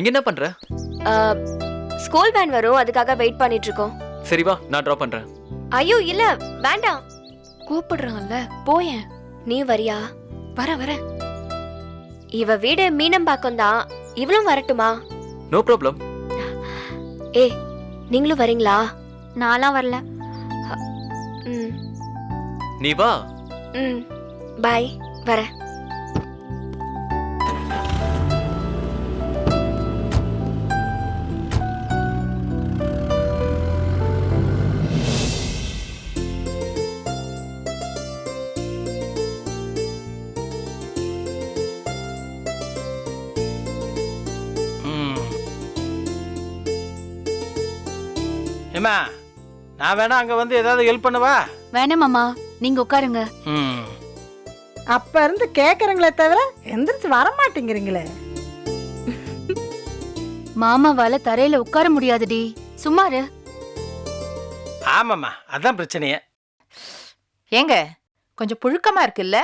இங்க என்ன பண்ற? ஸ்கூல் வேன் வரும், அதுக்காக வெயிட் பண்ணிட்டு இருக்கோம். சரி வா, நான் டிராப் பண்றேன். ஐயோ இல்ல, வேண்டாம். கூப்பிடுறான்ல, போயேன். நீ வரியா? வர. இவ வீடு மீனம்பாக்கம் தான், இவளும் வரட்டுமா? No problem. நீங்களும் வரீங்களா? நான்லாம் வரல. நீ வா. பை, வர. ஏமா, நான் வேணா அங்க வந்து ஏதாவது ஹெல்ப் பண்ணவா? வேணாம் மாமா, நீங்க உட்காருங்க. அப்ப இருந்து கேக்குறீங்களே தவிர எந்திரிச்சு வர மாட்டேங்கிறீங்களே. மாமாவால தரையில உட்கார முடியாதுடி, சும்மாரு. ஆமாம்மா, அதான் பிரச்சனையே. ஏங்க கொஞ்சம் புழுக்கமா இருக்குல்ல?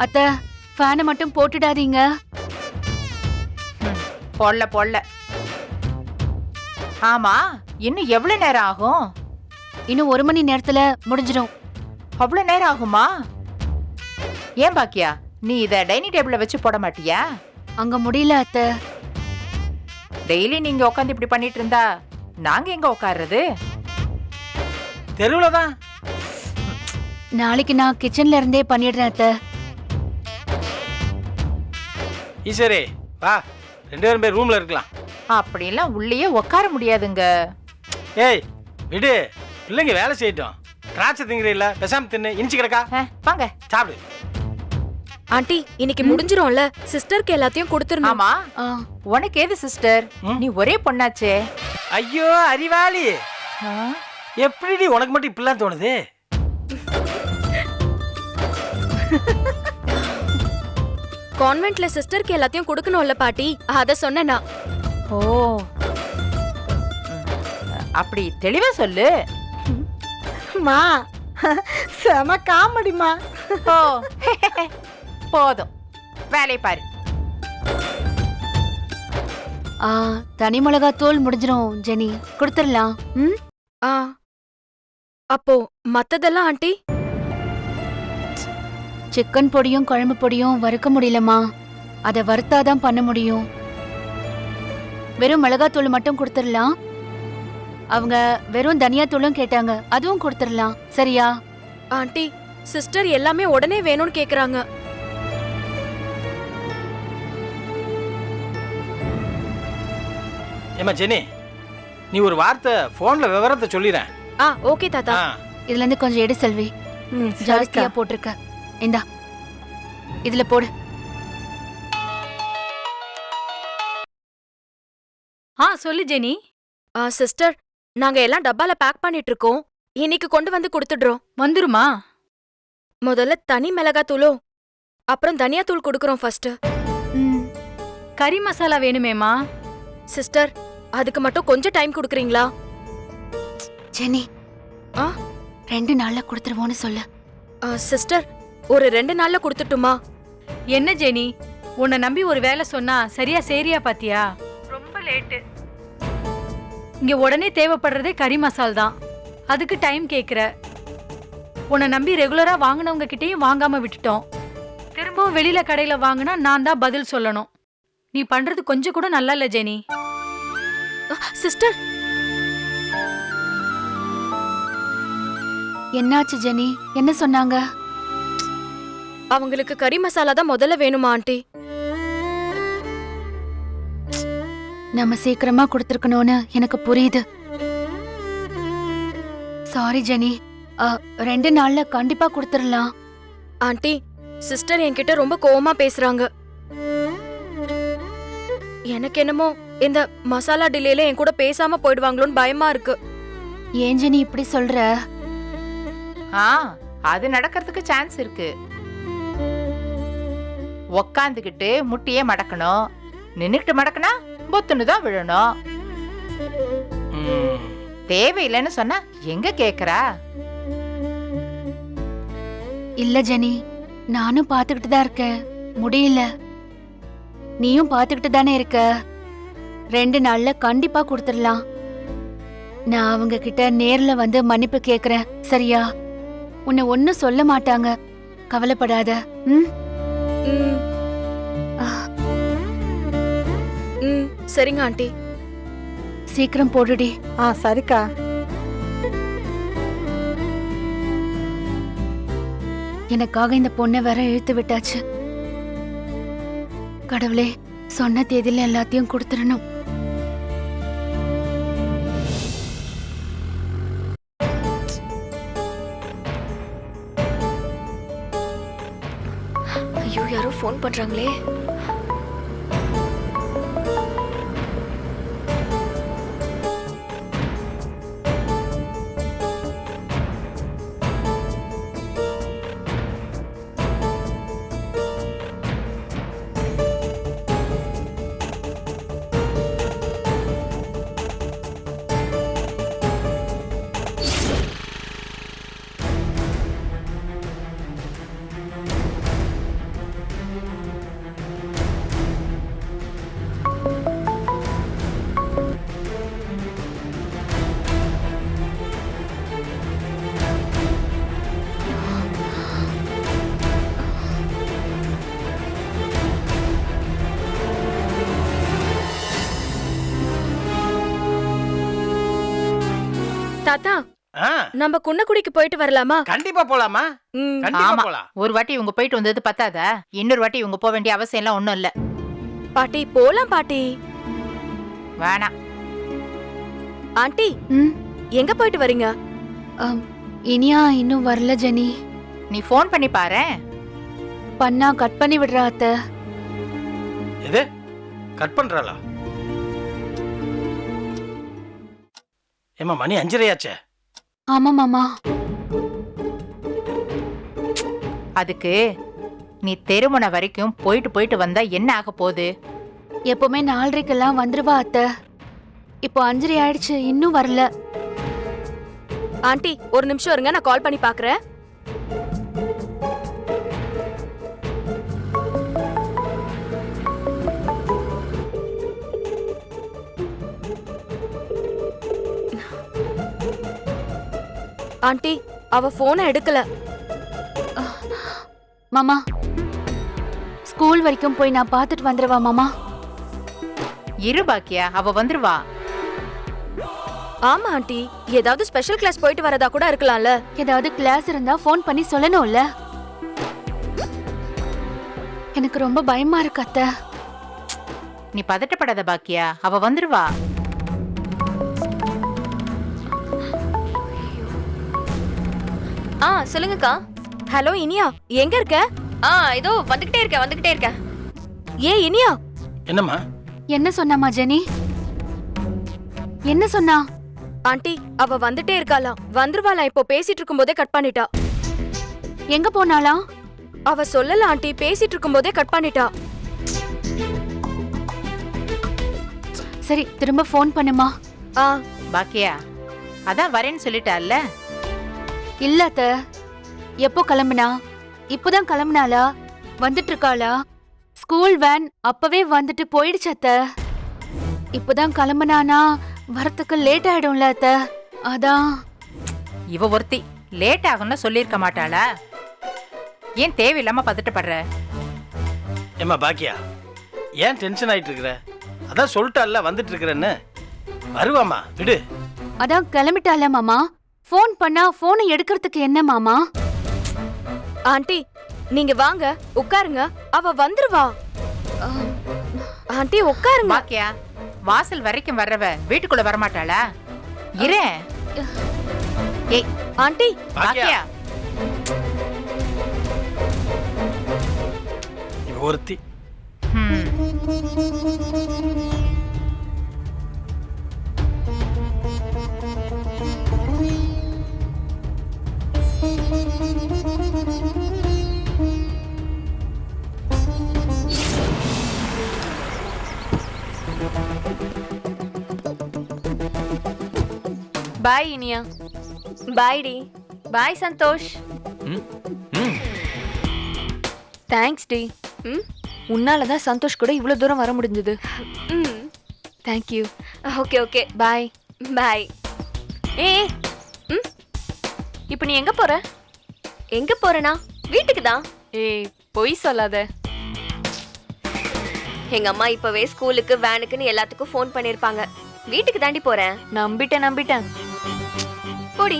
அத்தை, ஃபேனை மட்டும் போட்டுடாதீங்க. போடல. ஆமா, இன்னும் எவ்வளவு நேரம் ஆகும்? இன்னும் 1 மணி நேரத்துல முடிஞ்சிடும். அவ்வளவு நேரம் ஆகுமா? ஏன் பாக்கியா, நீ இத டைனிங் டேபிள்ல வச்சு போட மாட்டியா? அங்க முடியல அத்தை. டெய்லி நீங்க உட்காந்து இப்படி பண்ணிட்டு இருந்தா நாங்க எங்க உட்கார்றது? தெருவுல தான். நாளைக்கு நான் கிச்சன்ல இருந்தே பண்ணிடுறேன் அத்தை. ஈஸ்வரி வா, 2 பேரும் போய் ரூம்ல இருக்கலாம். அப்படிலாம் உள்ளேயே உட்கார முடியாதுங்க. ஏய் விடு, பிள்ளைங்க வேலை செய்யட்டும். திராட்சை திங்கிற இல்ல, பெசாம தின்னு. இனிச்சு கிடக்கா? வாங்க சாப்பிடு. ஆண்டி, இன்னைக்கு முடிஞ்சிரும்ல, சிஸ்டருக்கு எல்லாத்தையும் கொடுத்துறணும். ஆமா, உனக்கு ஏது சிஸ்டர்? நீ ஒரே பொண்ணாச்சே. ஐயோ அறிவாளி, எப்படி உனக்கு மட்டும் இப்படிலாம் தோணுது? கான்வென்ட்ல சிஸ்டருக்கு எல்லாத்தையும் கொடுக்கணும்ல பாட்டி, அத சொன்னேனா. ஓ, அப்படி தெளிவா சொல்லு. மா, செம காமெடிமா. ஓ, போதும், வேலையை பாரு. தனி மிளகாத்தூள் முடிஞ்சிரும் ஜெனி, கொடுத்துடலாம். அப்போ மத்ததெல்லாம் ஆண்டி? சிக்கன் பொடியும் குழம்பு பொடியும் வறுக்க முடியலமா, அதை வறுத்தாதான் பண்ண முடியும். வெறும் மிளகாத்தூள் மட்டும் கொடுத்துடலாம். அவங்க வெறும் தனியாத்தூளும் கேட்டாங்க, அதுவும் கொடுத்துடலாம். சரியா? ஆண்டி, சிஸ்டர் எல்லாமே உடனே வேணும்னு கேக்குறாங்க. ஏமா ஜெனி, நீ ஒரு வார்த்தை போன்ல விவரத்தை சொல்லிறேன். ஓகே தாத்தா. இதுல இருந்து கொஞ்சம் எடு செல்வி, ஜாஸ்தியா போட்டிருக்க. இந்தா, இதுல போடு. சொல்லு ஜெனி. சிஸ்டர், நாங்க எல்லாம் டப்பால பேக் பண்ணிட்டு இருக்கோம். இன்னைக்கு கொண்டு வந்து கொடுத்துடுறோம். வந்துருமா? முதல்ல தனி மிளகாத்தூளும் அப்புறம் தனியாத்தூள் கொடுக்கறோம் ஃபர்ஸ்ட். கறி மசாலா வேணுமேமா? சிஸ்டர், அதுக்கு மட்டும் கொஞ்சம் டைம் கொடுக்குறீங்களா? ஜெனி, 2 நாள்ல கொடுத்துருவோன்னு சொல்லு. சிஸ்டர், ஒரு 2 நாள்ல கொடுத்துட்டுமா? என்ன ஜெனி, உன்னை நம்பி ஒரு வேலை சொன்னா சரியா சேரியா பாத்தியா? ரொம்ப லேட்டு. இங்க உடனே தேவைப்படுறதே கறி மசால் தான், அதுக்கு டைம் கேக்குற. உன்னை நம்பி ரெகுலரா வாங்கினவங்க கிட்டயும் வாங்காம விட்டுட்டோம். திரும்பவும் வெளியில கடையில வாங்கினா நான் தான் பதில் சொல்லணும். நீ பண்றது கொஞ்சம் கூட நல்லா இல்ல ஜெனி. சிஸ்டர், என்னாச்சு ஜெனி? என்ன சொன்னாங்க? அவங்களுக்கு கறி மசாலா தான் முதல்ல வேணுமா ஆண்டி? நம்ம சீக்கிரமா கொடுத்துருக்கணும்னு எனக்கு புரியுது. சாரி ஜெனி, 2 நாள்ல கண்டிப்பா கொடுத்துடலாம். ஆண்டி, சிஸ்டர் என்கிட்ட ரொம்ப கோவமா பேசுறாங்க. எனக்கு என்னமோ இந்த மசாலா டிலேல என் கூட பேசாம போயிடுவாங்களோன்னு பயமா இருக்கு. ஏன் ஜெனி இப்படி சொல்ற? அது நடக்கிறதுக்கு சான்ஸ் இருக்கு. உக்காந்துக்கிட்டு முட்டியே மடக்கணும், நின்னுக்கிட்டு மடக்கனா பொத்துன்னு தான் விழணும். தேவையில்லைன்னு சொன்னா எங்க கேக்குறா? இல்ல ஜெனி, நானும் பாத்துக்கிட்டு தான் இருக்கேன். முடியல. நீயும் பாத்துக்கிட்டு தானே இருக்க. 2 நாள்ல கண்டிப்பா கொடுத்துடலாம். நான் அவங்க கிட்ட நேர்ல வந்து மன்னிப்பு கேக்குறேன், சரியா? உன்னை ஒன்னும் சொல்ல மாட்டாங்க, கவலைப்படாத. ம்? ம். ம், சரிங்க ஆண்டி. சீக்கிரம் போடுடி. சரிக்கா. எனக்காக இந்த பொண்ணை வேற இழுத்து விட்டாச்சு. கடவுளே, சொன்ன தேதியில எல்லாத்தையும் கொடுத்துடணும். ஐயோ, யாரோ ஃபோன் பண்றாங்களே. தாத்தா, ஆ, நம்ம குன்னக்குடிக்கு போயிட்டு வரலாமா? கண்டிப்பா போலாமா? ம். கண்டிப்பா ஆமா. போலாம். ஒரு வாட்டி இவங்க போயிட்டு வந்தது பத்தாதா? இன்னொரு வாட்டி இவங்க போக வேண்டிய அவசியம் எல்லாம் ஒண்ணும் இல்ல. பாட்டி போலாம் பாட்டி. வேணாம். ஆண்டி, ம்? எங்க போயிட்டு வரீங்க? இனியா இன்னும் வரல ஜெனி. நீ ஃபோன் பண்ணி பாரேன். பண்ணா கட் பண்ணி விடுறா அத்தை. எது கட் பண்றாளா? ஏமா மணி 5:30 ஆமா மாமா. அதுக்கு நீ தெருமுனை வரைக்கும் போயிட்டு போயிட்டு வந்தா என்ன ஆக போகுது? எப்பவுமே 4:30க்கெல்லாம் வந்துருவா அத்தை. இப்போ 5:30 ஆயிடுச்சு, இன்னும் வரல. ஆண்டி, ஒரு நிமிஷம் இருங்க, நான் கால் பண்ணி பாக்குறேன். ஆண்டி, அவ போனை எடுக்கல. மாமா, ஸ்கூல் வரைக்கும் போய் நான் பார்த்துட்டு வந்துருவா மாமா. இரு பாக்கியா, அவ வந்துருவா. ஆமா ஆண்டி, ஏதாவது ஸ்பெஷல் கிளாஸ் போயிட்டு வரதா கூட இருக்கலாம்ல. ஏதாவது கிளாஸ் இருந்தா ஃபோன் பண்ணி சொல்லணும்ல. எனக்கு ரொம்ப பயமா இருக்கு அத்தை. நீ பதட்டப்படாத பாக்கியா, அவ வந்துருவா. சொல்லுங்கக்கா. ஹலோ இனியா, எங்க இருக்க? இதோ வந்துகிட்டே இருக்கேன். ஏ இனியா. என்னம்மா? என்ன சொன்னாமா ஜெனி? என்ன சொன்னா? ஆண்டி, அவ வந்துட்டே இருக்காளாம். வந்துருவாளாம். இப்போ பேசிட்டு இருக்கும்போதே கட் பண்ணிட்டா. எங்க போனாளா? அவ சொல்லல ஆண்டி, பேசிட்டு இருக்கும்போதே கட் பண்ணிட்டா. சரி, திரும்ப ஃபோன் பண்ணுமா. பாக்கியா, அதான் வரேன்னு சொல்லிட்டால. இல்ல அத்தை. எப்போ கிளம்புனா? இப்போதான் கிளம்புனாளா? வந்துட்டு இருக்காளா? ஸ்கூல் வேன் அப்பவே வந்துட்டு போயிடுச்சு அத்தை. இப்போதான் கிளம்புனானா வரத்துக்கு லேட் ஆயிடும்ல அத்தை. அதான். இவ ஒருத்தி லேட் ஆகும்னு சொல்லியிருக்க மாட்டாளா? ஏன் தேவையில்லாம பதட்டப்படுற? ஏமா பாக்கியா, ஏன் டென்ஷன் ஆயிட்டு இருக்கிற? அதான் சொல்லிட்டால வந்துட்டு இருக்கிறேன்னு. வருவாமா, விடு. அதான் கிளம்பிட்டால மாமா. ஃபோன் பண்ணா ஃபோனை எடுக்கிறதுக்கு என்ன மாமா? ஆண்டி, நீங்க வாங்க, உட்காருங்க. அவ வந்துருவா. ஆண்டி உட்காருங்க. பாக்கியா, வாசல் வரைக்கும் வர்றவ வீட்டுக்குள்ள வரமாட்டாளா? இரு. ஏய் ஆண்டி. பாக்கியா, இவ ஒருத்தி. பாய் இனியா. பாய் டி. பாய் சந்தோஷ். ம் ம் தேங்க்ஸ் டி. உன்னால தான் சந்தோஷ் கூட இவ்வளோ தூரம் வர முடிஞ்சது. ம் தேங்க்யூ. ஓகே ஓகே பாய் பாய். ஏய் ம் இப்போ நீ எங்கே போற? எங்கே போறேனா? வீட்டுக்கு தான். ஏய் பொய் சொல்லாத. எங்க அம்மா இப்பவே ஸ்கூலுக்கு வேனுக்குன்னு எல்லாத்துக்கும் ஃபோன் பண்ணிருப்பாங்க. வீட்டுக்கு தாண்டி போறேன். நம்பிட்டேன். போடி.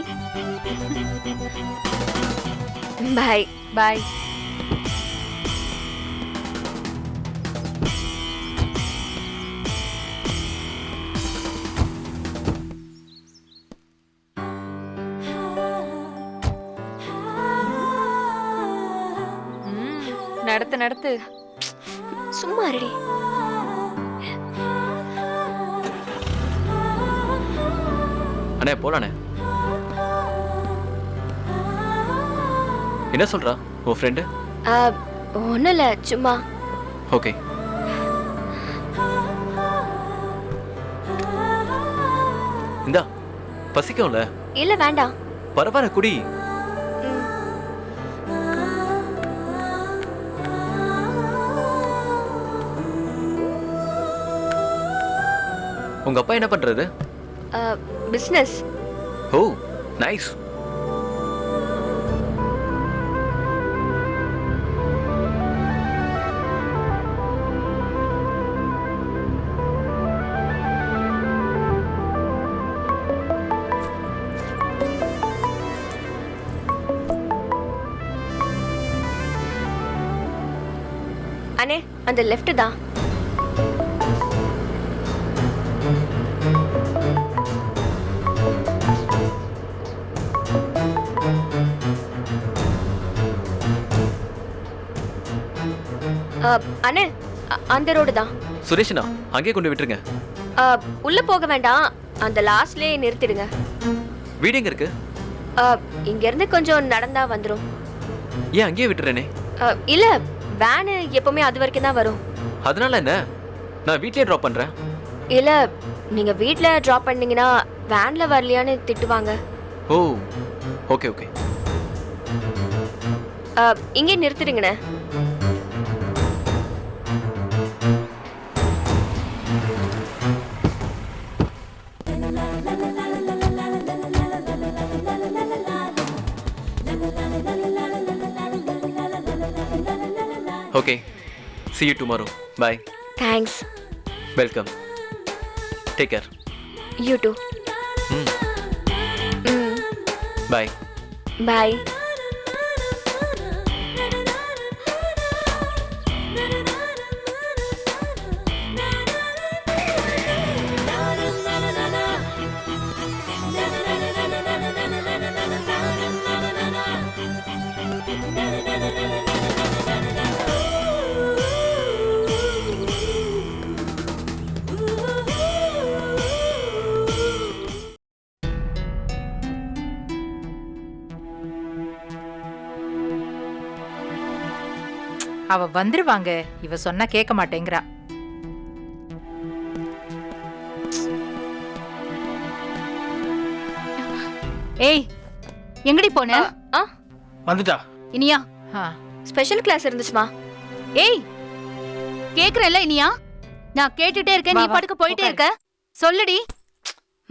பாய் பாய். நடத்து சும்மா இருடி. அண்ணே போலாண்ணே. என்ன சொல்றா உன் ஃப்ரெண்டு? ஒன்றும் இல்லை சும்மா. ஓகே. இந்தா பசிக்கும்ல? இல்லை வேண்டாம். பரவாயில்ல குடி. உங்க அப்பா என்ன பண்றாரு? பிஸ்னஸ். ஓ நைஸ். அண்ணே அந்த லெஃப்ட் தான். அண்ணே அந்த ரோடு தான். சுரேஷனா அங்கே கொண்டு விட்டுருங்க. உள்ள போக வேண்டாம், அந்த லாஸ்ட்லயே நிறுத்திடுங்க. வீடு எங்க இருக்கு? இங்க இருந்து கொஞ்சம் நடந்தா வந்துரும். ஏன் அங்கேயே விட்டுறேனே? இல்ல வேன் எப்பவுமே அது வரைக்கும் தான் வரும். அதனால என்ன, நான் வீட்லயே டிராப் பண்றேன். இல்ல நீங்க வீட்ல டிராப் பண்ணீங்கன்னா வேன்ல வரலையான்னு திட்டுவாங்க. Oh okay okay. இங்கே நிறுத்திடுங்கண்ணே. Okay, see you tomorrow. Bye. Thanks. Welcome. Take care. You too. Bye. Bye. அவ வந்துருவாங்க, இவ சொன்னா கேட்க மாட்டேங்கிறா. ஏய் எங்கடி போன? வந்துட்டா இனியா ஸ்பெஷல் கிளாஸ் இருந்துச்சுமா. ஏய் கேக்குறேன்ல இனியா, நான் கேட்டுட்டே இருக்கேன், நீ பாட்டுக்கு போயிட்டே இருக்க. சொல்லுடி.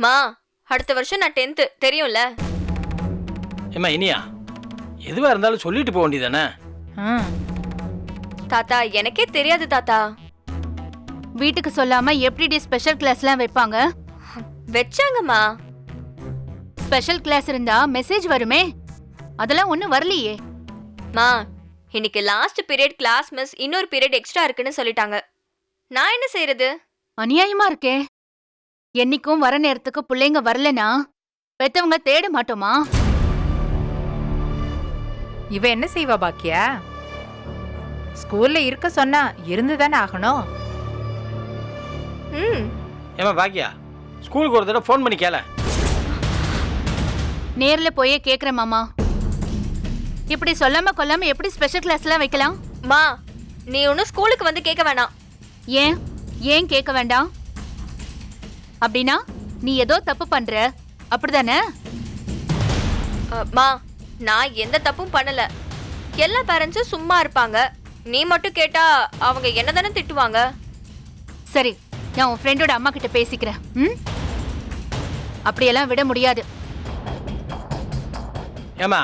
மா அடுத்த வருஷம் நான் 10th தெரியும்ல. ஏம்மா இனியா, எதுவா இருந்தாலும் சொல்லிட்டு போக வேண்டியதானே? தாத்தா எனக்கே தெரியாது தாத்தா. வீட்டுக்கு சொல்லாம எப்படி ஸ்பெஷல் கிளாஸ்லாம் வைப்பாங்க? வெச்சாங்கம்மா. ஸ்பெஷல் கிளாஸ் இருந்தா மெசேஜ் வருமே, அதெல்லாம் ஒண்ணு வரலையே. மா இன்னைக்கு லாஸ்ட் பீரியட் கிளாஸ் மிஸ் இன்னொரு பீரியட் எக்ஸ்ட்ரா இருக்குன்னு சொல்லிட்டாங்க. நான் என்ன செய்யறது? அநியாயமா இருக்கே. என்னைக்கும் வர நேரத்துக்கு பிள்ளைங்க வரலனா பெத்தவங்க தேட மாட்டோமா? இவ என்ன செய்வா பாக்கியா? ஸ்கூல்ல இருக்க சொன்னா இருந்துதானே ஆகணும். ஏமா பாக்கியா, ஸ்கூலுக்கு ஒரு தடவை ஃபோன் பண்ணி கேள. நேர்ல போயே கேக்குறேன் மாமா. இப்படி சொல்லாம கொல்லாம எப்படி ஸ்பெஷல் கிளாஸ்லாம் வைக்கலாம்? மா நீ ஒன்னும் ஸ்கூலுக்கு வந்து கேட்க வேணாம். ஏன் ஏன் கேட்க வேண்டாம்? அப்படின்னா நீ ஏதோ தப்பு பண்ற அப்படிதானே? மா நான் எந்த தப்பும் பண்ணல. எல்லா பேரண்ட்ஸும் சும்மா இருப்பாங்க, நீ மட்டும் கேட்டா அவங்க என்னதானே திட்டுவாங்க. சரி, நான் உன் ஃப்ரெண்டோட அம்மா கிட்ட பேசிக்கிறேன். ம், அப்படியெல்லாம் விட முடியாது. ஏமா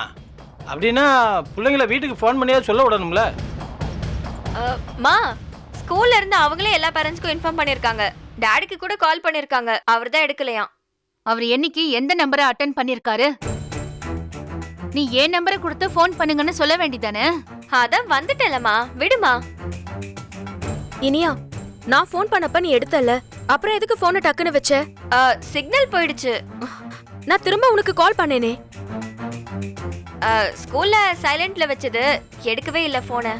அப்படின்னா பிள்ளைங்கள வீட்டுக்கு ஃபோன் பண்ணியா சொல்ல விடணும்ல? மா, ஸ்கூல்ல இருந்து அவங்களே எல்லா பேரண்ட்ஸ்க்கும் இன்ஃபார்ம் பண்ணிருக்காங்க. டாடிக்கு கூட கால் பண்ணிருக்காங்க, அவர் தான் எடுக்கலையாம். அவர் என்னைக்கு எந்த நம்பரை அட்டன் பண்ணிருக்காரு? நீ ஏன் நம்பரை கொடுத்து ஃபோன் பண்ணுங்கன்னு சொல்ல வேண்டியதானே? அதான் வந்துட்டேலம்மா, விடுமா. இனியா, நான் ஃபோன் பண்ணப்ப நீ எடுத்தல, அப்புறம் எதுக்கு போனை டக்குன்னு வச்ச? சிக்னல் போயிடுச்சு. நான் திரும்ப உனக்கு கால் பண்ணேனே. ஸ்கூல்ல சைலண்ட்ல வச்சது, எடுக்கவே இல்ல போனை.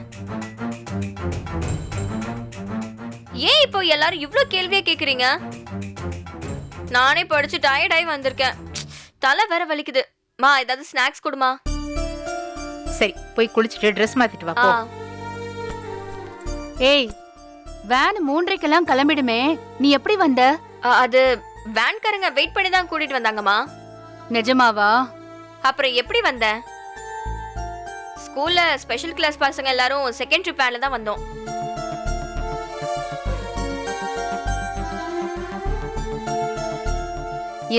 ஏன் இப்போ எல்லாரும் இவ்ளோ கேள்வியா கேக்குறீங்க? நானே படிச்சு டயர்ட் ஆகி வந்திருக்கேன், தலை வேற வலிக்குது. மா, ஏதாவது ஸ்நாக்ஸ் கொடுமா. சரி, போய் குளிச்சுட்டு ட்ரெஸ் மாத்திட்டு வா போ. ஏய், வேன் 3:30க்கெல்லாம் கிளம்பிடுமே, நீ எப்படி வந்த? அது வேன்காரங்க வெயிட் பண்ணி தான் கூட்டிட்டு வந்தாங்கம்மா. நிஜமாவா? அப்புறம் எப்படி வந்த? ஸ்கூல்ல ஸ்பெஷல் கிளாஸ் பசங்க எல்லாரும் செகண்ட் ட்ரிப் வேன்ல தான் வந்தோம்.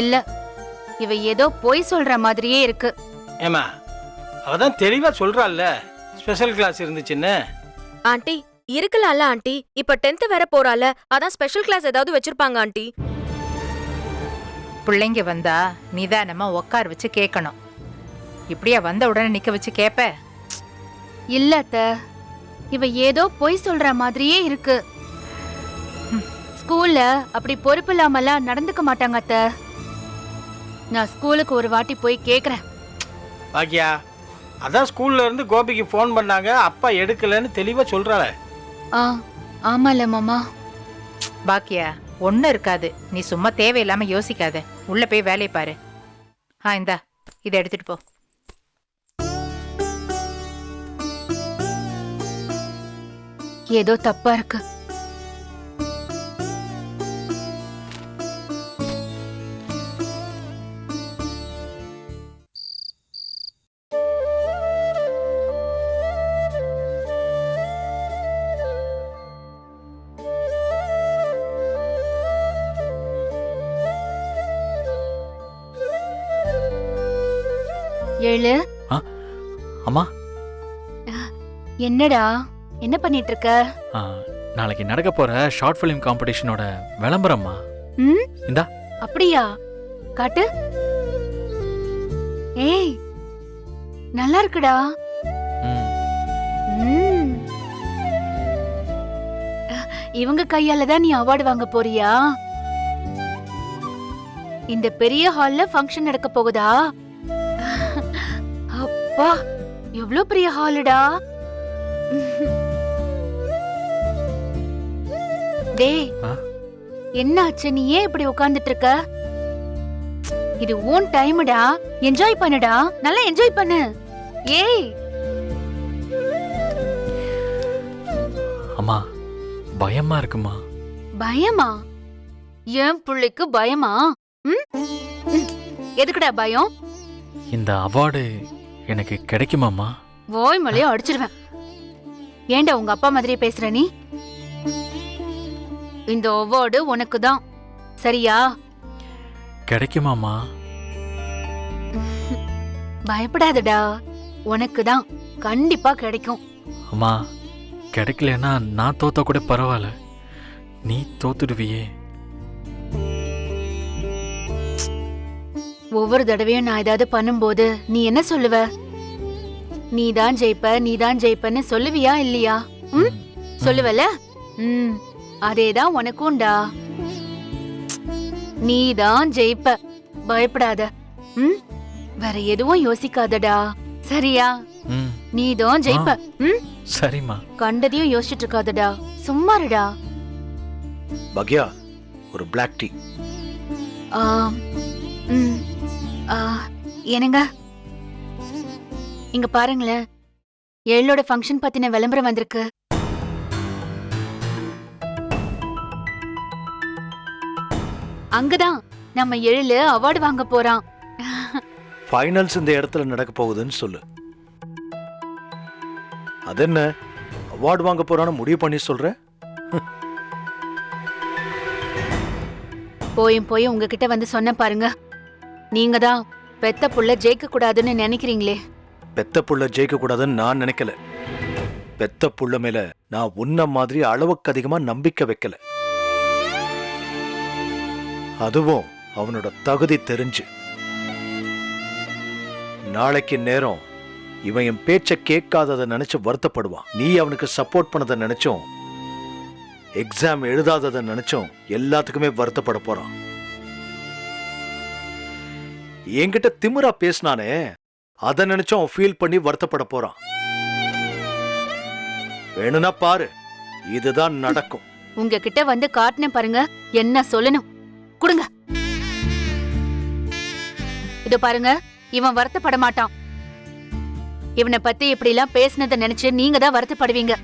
இல்ல, இவ ஏதோ பொய் சொல்ற மாதிரியே இருக்கு. ஏமா அவ தான் தெளிவா சொல்றாள்ல ஸ்பெஷல் கிளாஸ் இருந்துச்சுன்னு. ஆண்டி, இருக்கலாம்ல ஆண்டி, இப்ப 10th வேற போறால, அதான் ஸ்பெஷல் கிளாஸ் ஏதாவது வச்சிருப்பாங்க ஆண்டி. பிள்ளைங்க வந்தா நிதானமா உட்கார வச்சு கேட்கணும். இப்படியா வந்த உடனே நிக்க வச்சு கேப்ப? இல்ல அத்தை, இவ ஏதோ பொய் சொல்ற மாதிரியே இருக்கு. ஸ்கூல்ல அப்படி பொறுப்பு இல்லாமலாம் நடந்துக்க மாட்டாங்க அத்தை. நான் ஸ்கூலுக்கு ஒரு வாட்டி போய் கேக்குறேன். பாக்கியா, அதான் ஸ்கூல்ல இருந்து கோபிக்கு ஃபோன் பண்ணாங்க, அப்பா எடுக்கலன்னு தெளிவா சொல்றாளே. ஆமால மாமா. பாக்கியா, ஒன்னும் இருக்காது, நீ சும்மா தேவையில்லாம யோசிக்காத. உள்ள போய் வேலையை பாரு. இந்தா, இதை எடுத்துட்டு போ. ஏதோ தப்பா இருக்கு. ஏழு. அம்மா, என்னடா, என்ன பண்ணிட்டு இருக்க? நாளைக்கு நடக்க போற ஷார்ட் ஃபிலிம் காம்படிஷனோட விளம்பரம்மா. இந்தா. அப்படியா? காட்டு. ஏய், நல்லா இருக்குடா. இவங்க கையால தான் நீ அவார்டு வாங்க போறியா? இந்த பெரிய ஹால்ல ஃபங்க்ஷன் நடக்க போகுதா? அப்பா, எவ்வளவு பெரிய ஹாலுடா. டேய், என்னாச்சு? நீ ஏன் இப்படி உட்கார்ந்துட்டு இருக்க? இது ஓன் டைம்டா, என்ஜாய் பண்ணுடா, நல்லா என்ஜாய் பண்ணு. ஏய் அம்மா, பயமா இருக்குமா? பயமா? என் பிள்ளைக்கு பயமா? எதுக்குடா பயம்? இந்த அவார்டு எனக்கு கிடைக்குமாம்மா? ஓய் மலையோ அடிச்சிருவேன். ஏண்டா உங்க அப்பா மாதிரியே பேசுற நீ? இந்த அவார்டு உனக்கு தான், சரியா? கிடைக்குமாம்மா? பயப்படாதடா, உனக்கு தான் கண்டிப்பா கிடைக்கும். அம்மா, கிடைக்கலன்னா நான் தோத்தா கூட பரவாயில்ல, நீ தோத்துடுவியே. ஒவ்வொரு தடவையும் நான் ஏதாவது பண்ணும்போது நீ என்ன சொல்லுவ? நீதான் ஜெயிப்ப, நீதான் ஜெயிப்பன்னு சொல்லுவியா இல்லையா? சொல்லுவல? அதேதான் உனக்கும்டா. நீதான் ஜெயிப்ப, பயப்படாத. வேற எதுவும் யோசிக்காதடா, சரியா? நீதான் ஜெயிப்ப. சரிம்மா. கண்டதையும் யோசிச்சுட்டு இருக்காதடா, சும்மா இருடா. பாக்யா, ஒரு பிளாக் டீ. என்னங்க, இங்க பாருங்களேன், எள்ளோட ஃபங்க்ஷன் பத்தின விளம்பரம் வந்திருக்கு. அங்கதான் நம்ம எழிலு அவார்டு வாங்க போறான். ஃபைனல்ஸ் இந்த இடத்துல நடக்க போகுதுன்னு சொல்லு. அதென்ன, அவார்டு வாங்க போறான்னு முடிவு பண்ணி சொல்ற? போயும் போய் உங்ககிட்ட வந்து சொன்ன பாருங்க. நீங்க தான் பெத்த புள்ள ஜெயிக்க கூடாதுன்னு நினைக்கிறீங்களே. பெத்த புள்ள ஜெயிக்க கூடாதுன்னு நான் நினைக்கல. பெத்த புள்ள மேல நான் உன்ன மாதிரி அளவுக்கு அதிகமா நம்பிக்கை வைக்கல. அதுவும் அவனோட தகுதி தெரிஞ்சு. நாளைக்கு நேரம் இவன் என் பேச்ச கேட்காததை நினைச்சு வருத்தப்படுவான். நீ அவனுக்கு சப்போர்ட் பண்ணதை நினைச்சும் எக்ஸாம் எழுதாததை நினைச்சும் எல்லாத்துக்குமே வருத்தப்பட போறான். என்கிட்ட திமிரா பேசினானே, அதை நினைச்சும் அவன் ஃபீல் பண்ணி வருத்தப்பட போறான். வேணும்னா பாரு, இதுதான் நடக்கும். உங்ககிட்ட வந்து காட்டினேன் பாருங்க, என்ன சொல்லணும் கொடுங்க. இதோ பாருங்க, இவன் வருத்தப்பட மாட்டான். இவனை பத்தி இப்படி எல்லாம் பேசினதை நினைச்சு நீங்க தான் வருத்தப்படுவீங்க.